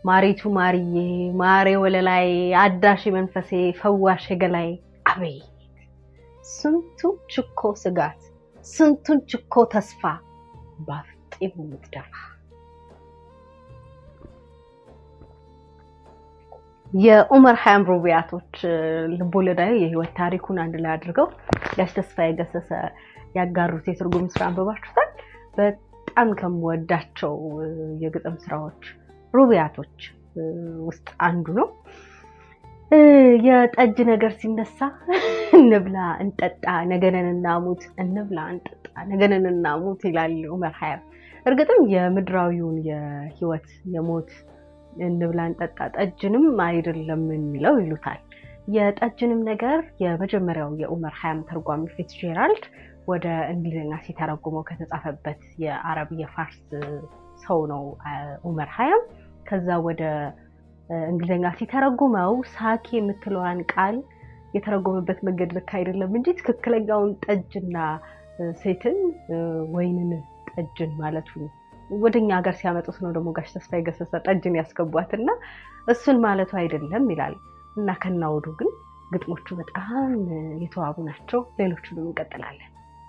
ማሪቱ ማሪዬ ማሬ ወለላይ አዳሽ መንፈሴ ፈዋሽ ገላይ አበይ ስንቱን ችኮ ስጋት ስንቱን ችኮ ተስፋ ባፍጤሙ ምትደፋ የኡመር ሐያም ሩቢያቶች ልቦለዳዊ የህይወት ታሪኩን አንድ ላይ አድርገው ጋሽ ተስፋዬ ገሰሰ ያጋሩት የትርጉም ስራ አንብባችሁታል። በጣም ከምወዳቸው የግጥም ስራዎች ሩቢያቶች ውስጥ አንዱ ነው። የጠጅ ነገር ሲነሳ እንብላ እንጠጣ ነገነን እናሙት እንብላ እንጠጣ ነገነን እናሙት ይላል ኡመር ሐያም። እርግጥም የምድራዊውን የህይወት የሞት እንብላ እንጠጣ ጠጅንም አይደለም የሚለው ይሉታል። የጠጅንም ነገር የመጀመሪያው የኡመር ሐያም ተርጓሚ ፊትዝጄራልድ ወደ እንግሊዝኛ ሲተረጉመው ከተጻፈበት የአረብ የፋርስ ሰው ነው ኡመር ሐያም። ከዛ ወደ እንግሊዝኛ ሲተረጉመው ሳኪ የምትለዋን ቃል የተረጎመበት መንገድ ልክ አይደለም እንጂ ትክክለኛውን ጠጅና ሴትን ወይንን ጠጅን ማለቱ ወደኛ ሀገር ሲያመጡት ነው ደግሞ ጋሽ ተስፋዬ ገሰሰ ጠጅን ያስገቧትና እሱን ማለቱ አይደለም ይላል። እና ከናውዱ ግን ግጥሞቹ በጣም የተዋቡ ናቸው። ሌሎቹንም እንቀጥላለን።